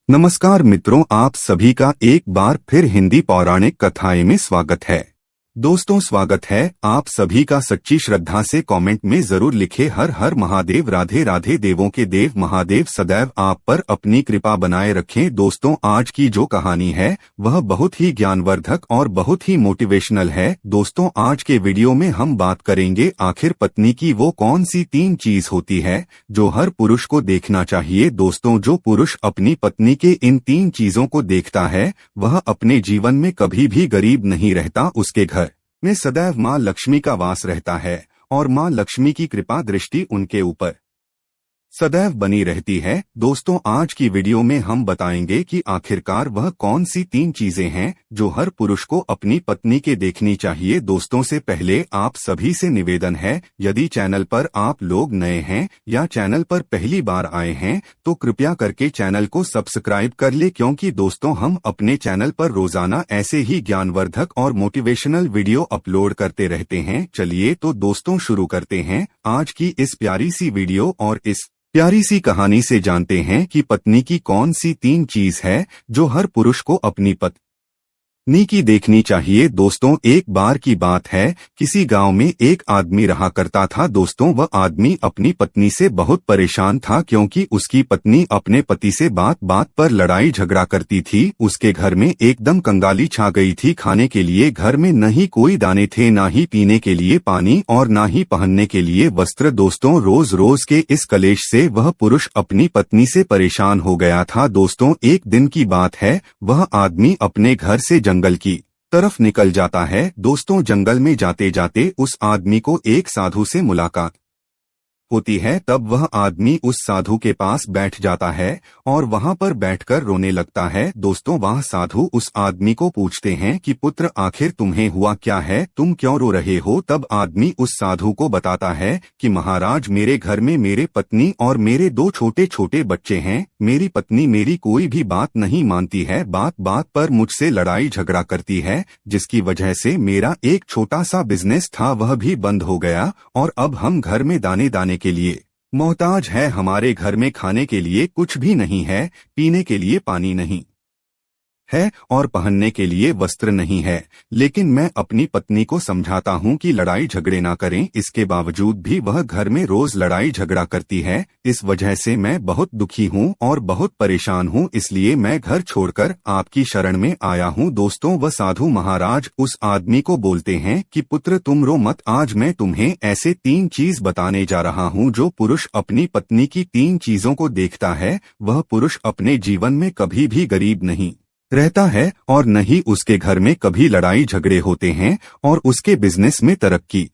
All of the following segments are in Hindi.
नमस्कार मित्रों, आप सभी का एक बार फिर हिंदी पौराणिक कथाएं में स्वागत है। दोस्तों, स्वागत है आप सभी का। सच्ची श्रद्धा से कमेंट में जरूर लिखे हर हर महादेव। राधे राधे। देवों के देव महादेव सदैव आप पर अपनी कृपा बनाए रखें। दोस्तों, आज की जो कहानी है वह बहुत ही ज्ञानवर्धक और बहुत ही मोटिवेशनल है। दोस्तों, आज के वीडियो में हम बात करेंगे आखिर पत्नी की वो कौन सी 3 चीज होती है जो हर पुरुष को देखना चाहिए। दोस्तों, जो पुरुष अपनी पत्नी के इन 3 चीजों को देखता है वह अपने जीवन में कभी भी गरीब नहीं रहता। उसके घर में सदैव माँ लक्ष्मी का वास रहता है और माँ लक्ष्मी की कृपा दृष्टि उनके ऊपर सदैव बनी रहती है। दोस्तों, आज की वीडियो में हम बताएंगे कि आखिरकार वह कौन सी 3 चीजें हैं जो हर पुरुष को अपनी पत्नी के देखनी चाहिए। दोस्तों, से पहले आप सभी से निवेदन है, यदि चैनल पर आप लोग नए हैं या चैनल पर पहली बार आए हैं तो कृपया करके चैनल को सब्सक्राइब कर ले, क्योंकि दोस्तों हम अपने चैनल पर रोजाना ऐसे ही ज्ञानवर्धक और मोटिवेशनल वीडियो अपलोड करते रहते हैं। चलिए तो दोस्तों शुरू करते हैं आज की इस प्यारी सी वीडियो और इस प्यारी सी कहानी से। जानते हैं कि पत्नी की कौन सी 3 चीज है जो हर पुरुष को अपनी पत्नी की देखनी चाहिए। दोस्तों, एक बार की बात है, किसी गांव में एक आदमी रहा करता था। दोस्तों, वह आदमी अपनी पत्नी से बहुत परेशान था क्योंकि उसकी पत्नी अपने पति से बात बात पर लड़ाई झगड़ा करती थी। उसके घर में एकदम कंगाली छा गई थी। खाने के लिए घर में न ही कोई दाने थे, ना ही पीने के लिए पानी और ना ही पहनने के लिए वस्त्र। दोस्तों, रोज रोज के इस कलेश से वह पुरुष अपनी पत्नी से परेशान हो गया था। दोस्तों, एक दिन की बात है, वह आदमी अपने घर से जंगल की तरफ निकल जाता है। दोस्तों, जंगल में जाते जाते उस आदमी को एक साधु से मुलाकात होती है। तब वह आदमी उस साधु के पास बैठ जाता है और वहां पर बैठकर रोने लगता है। दोस्तों, वह साधु उस आदमी को पूछते हैं कि पुत्र, आखिर तुम्हें हुआ क्या है, तुम क्यों रो रहे हो। तब आदमी उस साधु को बताता है कि महाराज, मेरे घर में मेरे पत्नी और मेरे 2 छोटे छोटे बच्चे हैं। मेरी पत्नी मेरी कोई भी बात नहीं मानती है, बात बात पर मुझसे लड़ाई झगड़ा करती है, जिसकी वजह से मेरा एक छोटा सा बिजनेस था वह भी बंद हो गया और अब हम घर में दाने दाने के लिए मोहताज है। हमारे घर में खाने के लिए कुछ भी नहीं है, पीने के लिए पानी नहीं है और पहनने के लिए वस्त्र नहीं है। लेकिन मैं अपनी पत्नी को समझाता हूँ कि लड़ाई झगड़े ना करें, इसके बावजूद भी वह घर में रोज लड़ाई झगड़ा करती है। इस वजह से मैं बहुत दुखी हूँ और बहुत परेशान हूँ, इसलिए मैं घर छोड़कर आपकी शरण में आया हूँ। दोस्तों, वह साधु महाराज उस आदमी को बोलते हैं कि पुत्र, तुम रो मत, आज मैं तुम्हें ऐसे 3 चीज बताने जा रहा हूँ जो पुरुष अपनी पत्नी की 3 चीजों को देखता है वह पुरुष अपने जीवन में कभी भी गरीब नहीं रहता है और न ही उसके घर में कभी लड़ाई झगड़े होते हैं और उसके बिजनेस में तरक्की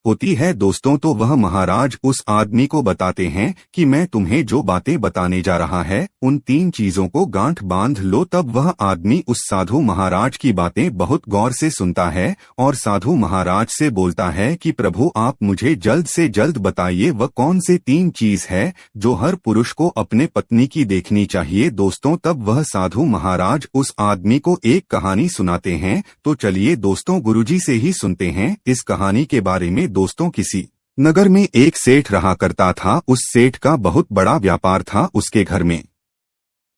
होती है। दोस्तों, तो वह महाराज उस आदमी को बताते हैं कि मैं तुम्हें जो बातें बताने जा रहा है उन 3 चीजों को गांठ बांध लो। तब वह आदमी उस साधु महाराज की बातें बहुत गौर से सुनता है और साधु महाराज से बोलता है कि प्रभु, आप मुझे जल्द से जल्द बताइए वह कौन से 3 चीज है जो हर पुरुष को अपने पत्नी की देखनी चाहिए। दोस्तों, तब वह साधु महाराज उस आदमी को एक कहानी सुनाते हैं। तो चलिए दोस्तों, गुरुजी से ही सुनते हैं इस कहानी के बारे में। दोस्तों, किसी नगर में एक सेठ रहा करता था। उस सेठ का बहुत बड़ा व्यापार था। उसके घर में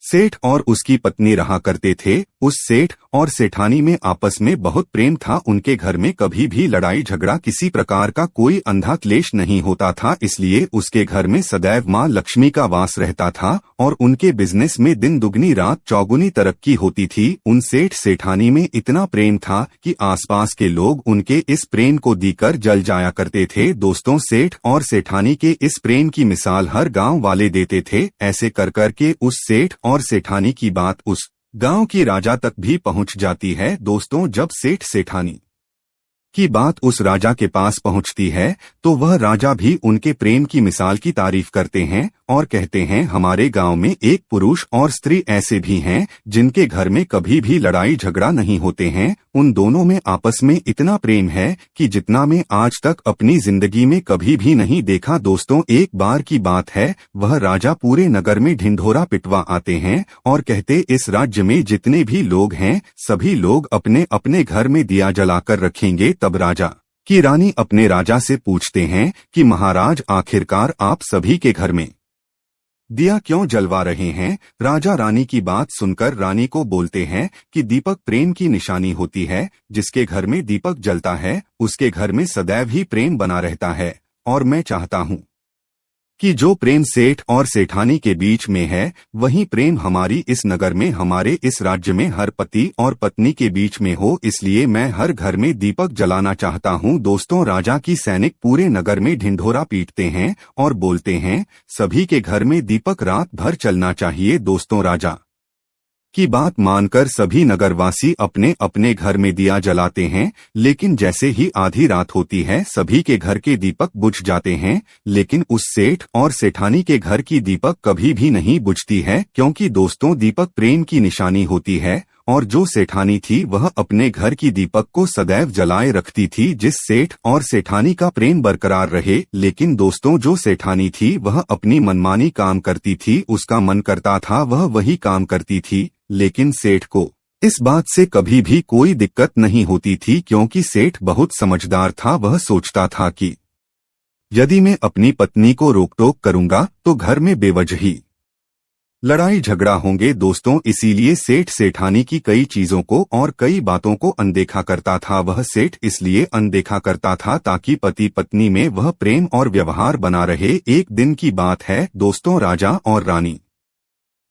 सेठ और उसकी पत्नी रहा करते थे। उस सेठ और सेठानी में आपस में बहुत प्रेम था। उनके घर में कभी भी लड़ाई झगड़ा, किसी प्रकार का कोई अंधा क्लेश नहीं होता था, इसलिए उसके घर में सदैव माँ लक्ष्मी का वास रहता था और उनके बिजनेस में दिन दुगनी रात चौगुनी तरक्की होती थी। उन सेठ सेठानी में इतना प्रेम था कि आसपास के लोग उनके इस प्रेम को देकर जल जाया करते थे। दोस्तों, सेठ और सेठानी के इस प्रेम की मिसाल हर गांव वाले देते थे। ऐसे कर करके उस सेठ और सेठानी की बात उस गांव की राजा तक भी पहुंच जाती है। दोस्तों, जब सेठ सेठानी की बात उस राजा के पास पहुंचती है तो वह राजा भी उनके प्रेम की मिसाल की तारीफ करते हैं और कहते हैं, हमारे गांव में एक पुरुष और स्त्री ऐसे भी हैं जिनके घर में कभी भी लड़ाई झगड़ा नहीं होते हैं। उन दोनों में आपस में इतना प्रेम है कि जितना मैं आज तक अपनी जिंदगी में कभी भी नहीं देखा। दोस्तों, एक बार की बात है, वह राजा पूरे नगर में ढिंढोरा पिटवा आते हैं और कहते, इस राज्य में जितने भी लोग हैं सभी लोग अपने अपने घर में दिया जलाकर रखेंगे। तब राजा की रानी अपने राजा से पूछते हैं कि महाराज, आखिरकार आप सभी के घर में दिया क्यों जलवा रहे हैं? राजा रानी की बात सुनकर रानी को बोलते हैं कि दीपक प्रेम की निशानी होती है। जिसके घर में दीपक जलता है उसके घर में सदैव ही प्रेम बना रहता है। और मैं चाहता हूँ कि जो प्रेम सेठ और सेठानी के बीच में है वही प्रेम हमारी इस नगर में, हमारे इस राज्य में हर पति और पत्नी के बीच में हो। इसलिए मैं हर घर में दीपक जलाना चाहता हूँ। दोस्तों, राजा की सैनिक पूरे नगर में ढिंढोरा पीटते हैं और बोलते हैं सभी के घर में दीपक रात भर चलना चाहिए। दोस्तों, राजा की बात मानकर सभी नगरवासी अपने अपने घर में दिया जलाते हैं। लेकिन जैसे ही आधी रात होती है सभी के घर के दीपक बुझ जाते हैं। लेकिन उस सेठ और सेठानी के घर की दीपक कभी भी नहीं बुझती है, क्योंकि दोस्तों दीपक प्रेम की निशानी होती है। और जो सेठानी थी वह अपने घर की दीपक को सदैव जलाए रखती थी, जिस सेठ और सेठानी का प्रेम बरकरार रहे। लेकिन दोस्तों, जो सेठानी थी वह अपनी मनमानी काम करती थी, उसका मन करता था वह वही काम करती थी। लेकिन सेठ को इस बात से कभी भी कोई दिक्कत नहीं होती थी, क्योंकि सेठ बहुत समझदार था। वह सोचता था कि यदि मैं अपनी पत्नी को रोक टोक करूंगा तो घर में बेवजही लड़ाई झगड़ा होंगे। दोस्तों, इसीलिए सेठ सेठानी की कई चीजों को और कई बातों को अनदेखा करता था। वह सेठ इसलिए अनदेखा करता था ताकि पति पत्नी में वह प्रेम और व्यवहार बना रहे। एक दिन की बात है दोस्तों, राजा और रानी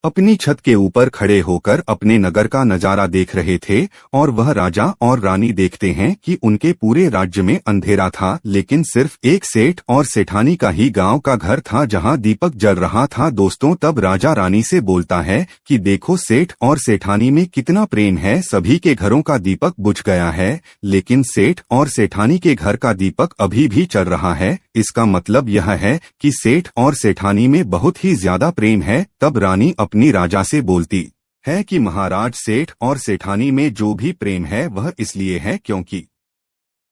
अपनी छत के ऊपर खड़े होकर अपने नगर का नजारा देख रहे थे। और वह राजा और रानी देखते हैं कि उनके पूरे राज्य में अंधेरा था, लेकिन सिर्फ एक सेठ और सेठानी का ही गांव का घर था जहां दीपक जल रहा था। दोस्तों, तब राजा रानी से बोलता है कि देखो सेठ और सेठानी में कितना प्रेम है। सभी के घरों का दीपक बुझ गया है, लेकिन सेठ और सेठानी के घर का दीपक अभी भी चल रहा है। इसका मतलब यह है कि सेठ और सेठानी में बहुत ही ज्यादा प्रेम है। तब रानी अपनी राजा से बोलती है कि महाराज, सेठ और सेठानी में जो भी प्रेम है वह इसलिए है क्योंकि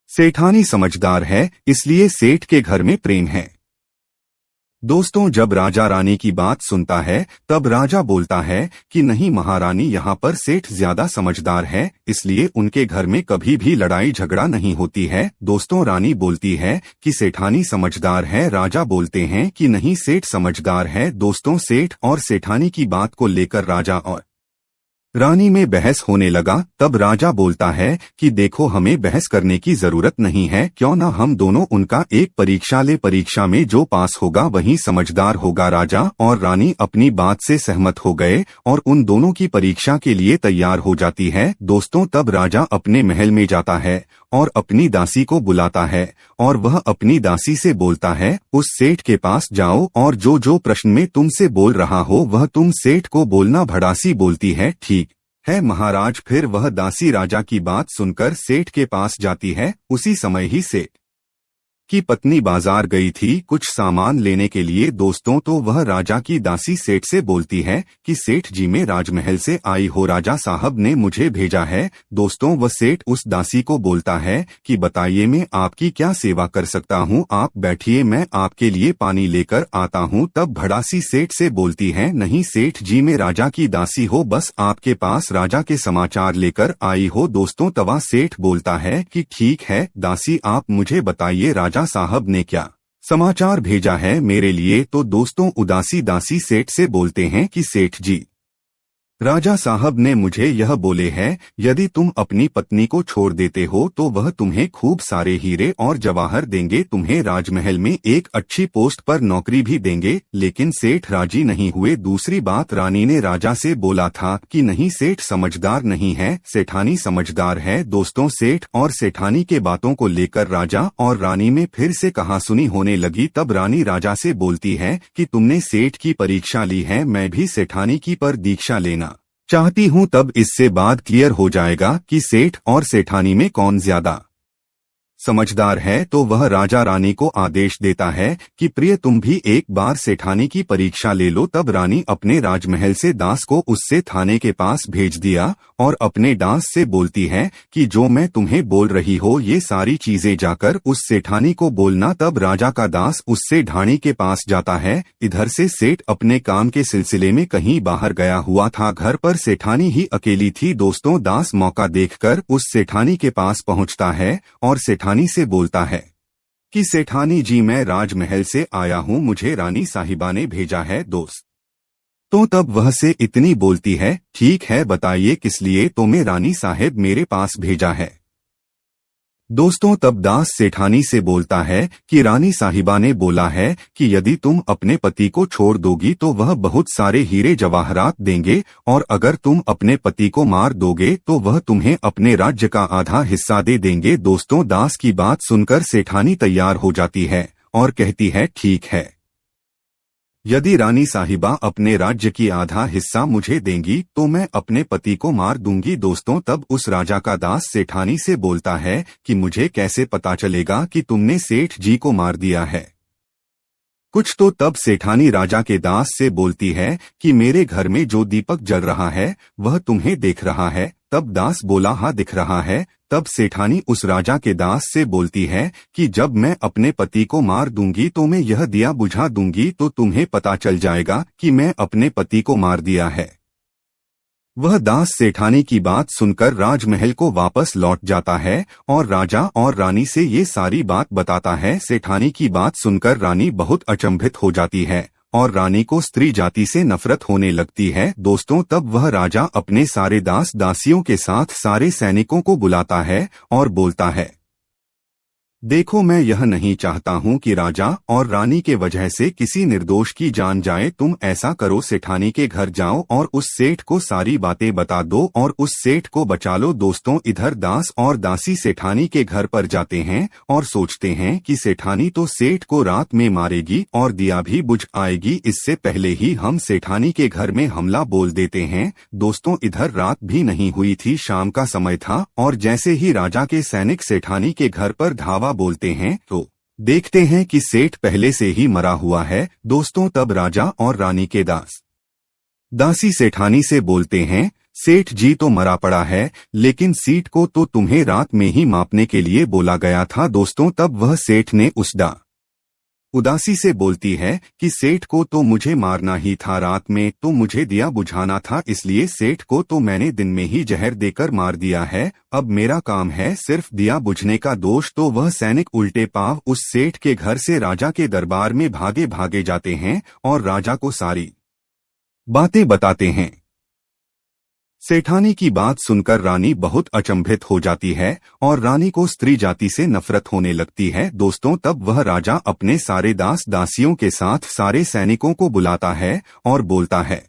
सेठानी समझदार है, इसलिए सेठ के घर में प्रेम है। दोस्तों, जब राजा रानी की बात सुनता है तब राजा बोलता है कि नहीं महारानी, यहाँ पर सेठ ज्यादा समझदार है, इसलिए उनके घर में कभी भी लड़ाई झगड़ा नहीं होती है। दोस्तों, रानी बोलती है कि सेठानी समझदार है, राजा बोलते हैं कि नहीं सेठ समझदार है। दोस्तों, सेठ और सेठानी की बात को लेकर राजा और रानी में बहस होने लगा। तब राजा बोलता है कि देखो, हमें बहस करने की जरूरत नहीं है, क्यों ना हम दोनों उनका एक परीक्षा ले, परीक्षा में जो पास होगा वही समझदार होगा। राजा और रानी अपनी बात से सहमत हो गए और उन दोनों की परीक्षा के लिए तैयार हो जाती है। दोस्तों, तब राजा अपने महल में जाता है और अपनी दासी को बुलाता है और वह अपनी दासी से बोलता है उस सेठ के पास जाओ और जो जो प्रश्न में तुमसे बोल रहा हो वह तुम सेठ को बोलना। भड़ासी बोलती है ठीक है महाराज। फिर वह दासी राजा की बात सुनकर सेठ के पास जाती है। उसी समय ही सेठ की पत्नी बाजार गई थी कुछ सामान लेने के लिए। दोस्तों, तो वह राजा की दासी सेठ से बोलती है कि सेठ जी, मैं राजमहल से आई हो, राजा साहब ने मुझे भेजा है। दोस्तों, वह सेठ उस दासी को बोलता है कि बताइए मैं आपकी क्या सेवा कर सकता हूँ, आप बैठिए, मैं आपके लिए पानी लेकर आता हूँ। तब भड़ासी सेठ से बोलती है नहीं सेठ जी, मैं राजा की दासी हो, बस आपके पास राजा के समाचार लेकर आई हो। दोस्तों, तवा सेठ बोलता है कि ठीक है दासी, आप मुझे बताइए राजा साहब ने क्या समाचार भेजा है मेरे लिए। तो दोस्तों, उदासी दासी सेठ से बोलते हैं कि सेठ जी, राजा साहब ने मुझे यह बोले हैं यदि तुम अपनी पत्नी को छोड़ देते हो तो वह तुम्हें खूब सारे हीरे और जवाहर देंगे, तुम्हें राजमहल में एक अच्छी पोस्ट पर नौकरी भी देंगे। लेकिन सेठ राजी नहीं हुए। दूसरी बात, रानी ने राजा से बोला था कि नहीं सेठ समझदार नहीं है, सेठानी समझदार है। दोस्तों, सेठ और सेठानी के बातों को लेकर राजा और रानी में फिर से कहासुनी होने लगी। तब रानी राजा से बोलती है कि तुमने सेठ की परीक्षा ली है, मैं भी सेठानी की पर दीक्षा लेना चाहती हूँ, तब इससे बात क्लियर हो जाएगा कि सेठ और सेठानी में कौन ज्यादा समझदार है। तो वह राजा रानी को आदेश देता है कि प्रिय, तुम भी एक बार सेठानी की परीक्षा ले लो। तब रानी अपने राजमहल से दास को उससे थाने के पास भेज दिया और अपने दास से बोलती है कि जो मैं तुम्हें बोल रही हो ये सारी चीजें जाकर उस सेठानी को बोलना। तब राजा का दास उससे ढाणी के पास जाता है। इधर से सेठ अपने काम के सिलसिले में कहीं बाहर गया हुआ था, घर पर सेठानी ही अकेली थी। दोस्तों, दास मौका देखकर उस सेठानी के पास पहुंचता है और सेठानी से बोलता है कि सेठानी जी, मैं राजमहल से आया हूँ, मुझे रानी साहिबा ने भेजा है। दोस्त दोस्तों तब वह से इतनी बोलती है, ठीक है बताइए किस लिए तुम्हें रानी साहेब मेरे पास भेजा है। दोस्तों तब दास सेठानी से बोलता है कि रानी साहिबा ने बोला है कि यदि तुम अपने पति को छोड़ दोगी तो वह बहुत सारे हीरे जवाहरात देंगे, और अगर तुम अपने पति को मार दोगे तो वह तुम्हें अपने राज्य का आधा हिस्सा दे देंगे। दोस्तों दास की बात सुनकर सेठानी तैयार हो जाती है और कहती है, ठीक है, यदि रानी साहिबा अपने राज्य की आधा हिस्सा मुझे देंगी तो मैं अपने पति को मार दूंगी। दोस्तों तब उस राजा का दास सेठानी से बोलता है कि मुझे कैसे पता चलेगा कि तुमने सेठ जी को मार दिया है। कुछ तो तब सेठानी राजा के दास से बोलती है कि मेरे घर में जो दीपक जल रहा है वह तुम्हें देख रहा है। तब दास बोला, हाँ दिख रहा है। तब सेठानी उस राजा के दास से बोलती है कि जब मैं अपने पति को मार दूंगी तो मैं यह दिया बुझा दूंगी तो तुम्हें पता चल जाएगा कि मैं अपने पति को मार दिया है। वह दास सेठानी की बात सुनकर राजमहल को वापस लौट जाता है और राजा और रानी से ये सारी बात बताता है। सेठानी की बात सुनकर रानी बहुत अचंभित हो जाती है और रानी को स्त्री जाति से नफरत होने लगती है। दोस्तों तब वह राजा अपने सारे दास दासियों के साथ सारे सैनिकों को बुलाता है और बोलता है, देखो मैं यह नहीं चाहता हूं कि राजा और रानी के वजह से किसी निर्दोष की जान जाए। तुम ऐसा करो, सेठानी के घर जाओ और उस सेठ को सारी बातें बता दो और उस सेठ को बचा लो। दोस्तों इधर दास और दासी सेठानी के घर पर जाते हैं और सोचते हैं कि सेठानी तो सेठ को रात में मारेगी और दिया भी बुझ आएगी, इससे पहले ही हम सेठानी के घर में हमला बोल देते हैं। दोस्तों इधर रात भी नहीं हुई थी, शाम का समय था और जैसे ही राजा के सैनिक सेठानी के घर पर धावा बोलते हैं तो देखते हैं कि सेठ पहले से ही मरा हुआ है। दोस्तों तब राजा और रानी के दासी सेठानी से बोलते हैं, सेठ जी तो मरा पड़ा है, लेकिन सीट को तो तुम्हें रात में ही मापने के लिए बोला गया था। दोस्तों तब वह सेठ ने उस उदासी से बोलती है कि सेठ को तो मुझे मारना ही था, रात में तो मुझे दिया बुझाना था, इसलिए सेठ को तो मैंने दिन में ही जहर देकर मार दिया है। अब मेरा काम है सिर्फ दिया बुझने का। दोष तो वह सैनिक उल्टे पांव उस सेठ के घर से राजा के दरबार में भागे भागे जाते हैं और राजा को सारी बातें बताते हैं। सेठानी की बात सुनकर रानी बहुत अचंभित हो जाती है और रानी को स्त्री जाति से नफरत होने लगती है। दोस्तों तब वह राजा अपने सारे दास दासियों के साथ सारे सैनिकों को बुलाता है और बोलता है,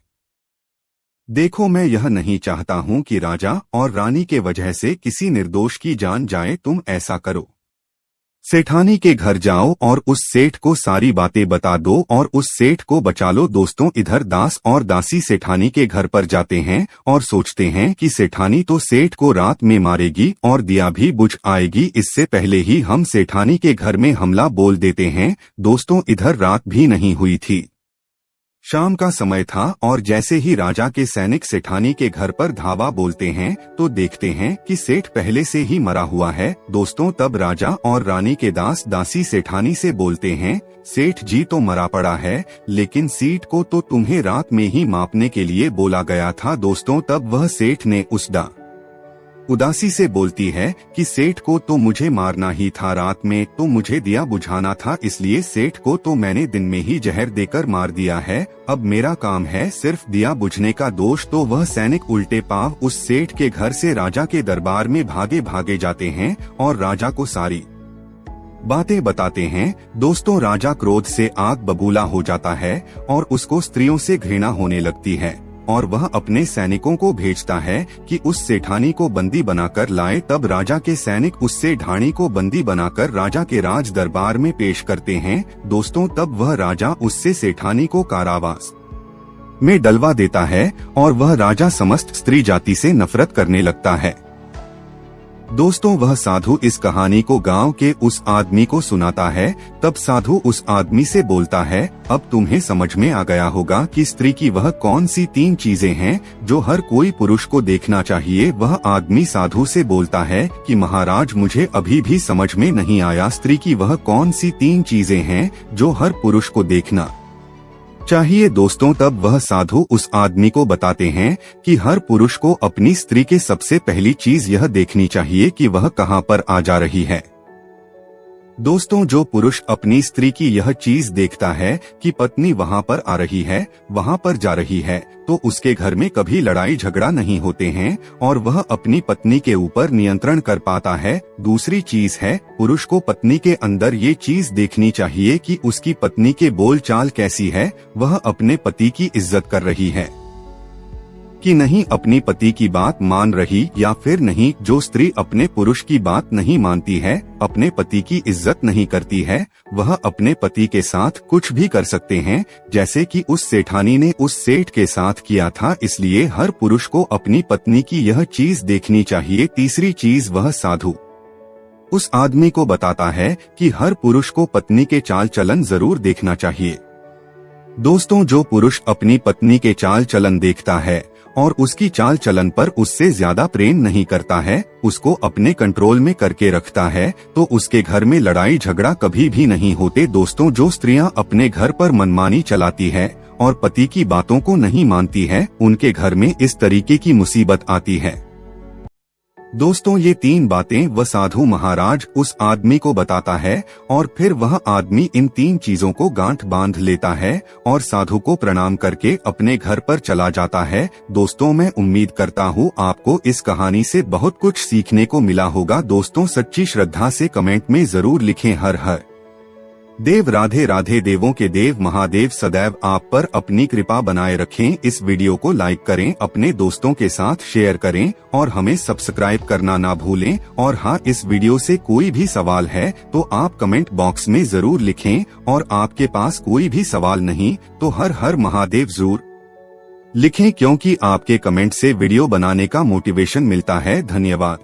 देखो मैं यह नहीं चाहता हूं कि राजा और रानी के वजह से किसी निर्दोष की जान जाए। तुम ऐसा करो, सेठानी के घर जाओ और उस सेठ को सारी बातें बता दो और उस सेठ को बचा लो। दोस्तों इधर दास और दासी सेठानी के घर पर जाते हैं और सोचते हैं कि सेठानी तो सेठ को रात में मारेगी और दिया भी बुझ आएगी, इससे पहले ही हम सेठानी के घर में हमला बोल देते हैं। दोस्तों इधर रात भी नहीं हुई थी, शाम का समय था और जैसे ही राजा के सैनिक सेठानी के घर पर धावा बोलते हैं तो देखते हैं कि सेठ पहले से ही मरा हुआ है। दोस्तों तब राजा और रानी के दास दासी सेठानी से बोलते हैं, सेठ जी तो मरा पड़ा है, लेकिन सीट को तो तुम्हें रात में ही मापने के लिए बोला गया था। दोस्तों तब वह सेठ ने उस उदासी से बोलती है कि सेठ को तो मुझे मारना ही था, रात में तो मुझे दिया बुझाना था, इसलिए सेठ को तो मैंने दिन में ही जहर देकर मार दिया है। अब मेरा काम है सिर्फ दिया बुझने का। दोष तो वह सैनिक उल्टे पांव उस सेठ के घर से राजा के दरबार में भागे भागे जाते हैं और राजा को सारी बातें बताते हैं। दोस्तों राजा क्रोध से आग बबूला हो जाता है और उसको स्त्रियों से घृणा होने लगती है और वह अपने सैनिकों को भेजता है कि उस सेठानी को बंदी बनाकर लाए। तब राजा के सैनिक उससे ढाणी को बंदी बनाकर राजा के राज दरबार में पेश करते हैं। दोस्तों तब वह राजा उससे सेठानी को कारावास में डलवा देता है और वह राजा समस्त स्त्री जाति से नफरत करने लगता है। दोस्तों वह साधु इस कहानी को गांव के उस आदमी को सुनाता है। तब साधु उस आदमी से बोलता है, अब तुम्हें समझ में आ गया होगा कि स्त्री की वह कौन सी 3 चीजें हैं जो हर कोई पुरुष को देखना चाहिए। वह आदमी साधु से बोलता है कि महाराज मुझे अभी भी समझ में नहीं आया, स्त्री की वह कौन सी 3 चीजें हैं जो हर पुरुष को देखना चाहिए। दोस्तों तब वह साधु उस आदमी को बताते हैं कि हर पुरुष को अपनी स्त्री के सबसे पहली चीज यह देखनी चाहिए कि वह कहां पर आ जा रही है। दोस्तों, जो पुरुष अपनी स्त्री की यह चीज देखता है कि पत्नी वहाँ पर आ रही है, वहाँ पर जा रही है, तो उसके घर में कभी लड़ाई झगड़ा नहीं होते हैं और वह अपनी पत्नी के ऊपर नियंत्रण कर पाता है। दूसरी चीज है, पुरुष को पत्नी के अंदर ये चीज देखनी चाहिए कि उसकी पत्नी के बोल चाल कैसी है, वह अपने पति की इज्जत कर रही है कि नहीं, अपनी पति की बात मान रही या फिर नहीं। जो स्त्री अपने पुरुष की बात नहीं मानती है, अपने पति की इज्जत नहीं करती है, वह अपने पति के साथ कुछ भी कर सकते हैं, जैसे कि उस सेठानी ने उस सेठ के साथ किया था। इसलिए हर पुरुष को अपनी पत्नी की यह चीज देखनी चाहिए। तीसरी चीज, वह साधु उस आदमी को बताता है कि हर पुरुष को पत्नी के चाल चलन जरूर देखना चाहिए। दोस्तों, जो पुरुष अपनी पत्नी के चाल चलन देखता है और उसकी चाल चलन पर उससे ज्यादा प्रेम नहीं करता है, उसको अपने कंट्रोल में करके रखता है, तो उसके घर में लड़ाई झगड़ा कभी भी नहीं होते। दोस्तों, जो स्त्रियां अपने घर पर मनमानी चलाती है और पति की बातों को नहीं मानती है, उनके घर में इस तरीके की मुसीबत आती है। दोस्तों, ये 3 बातें वह साधु महाराज उस आदमी को बताता है और फिर वह आदमी इन 3 चीजों को गांठ बांध लेता है और साधु को प्रणाम करके अपने घर पर चला जाता है। दोस्तों, मैं उम्मीद करता हूँ आपको इस कहानी से बहुत कुछ सीखने को मिला होगा। दोस्तों, सच्ची श्रद्धा से कमेंट में जरूर लिखें हर हर देव। राधे राधे। देवों के देव महादेव सदैव आप पर अपनी कृपा बनाए रखें। इस वीडियो को लाइक करें, अपने दोस्तों के साथ शेयर करें और हमें सब्सक्राइब करना ना भूलें। और हाँ, इस वीडियो से कोई भी सवाल है तो आप कमेंट बॉक्स में जरूर लिखें, और आपके पास कोई भी सवाल नहीं तो हर हर महादेव जरूर लिखें, क्योंकि आपके कमेंट से वीडियो बनाने का मोटिवेशन मिलता है। धन्यवाद।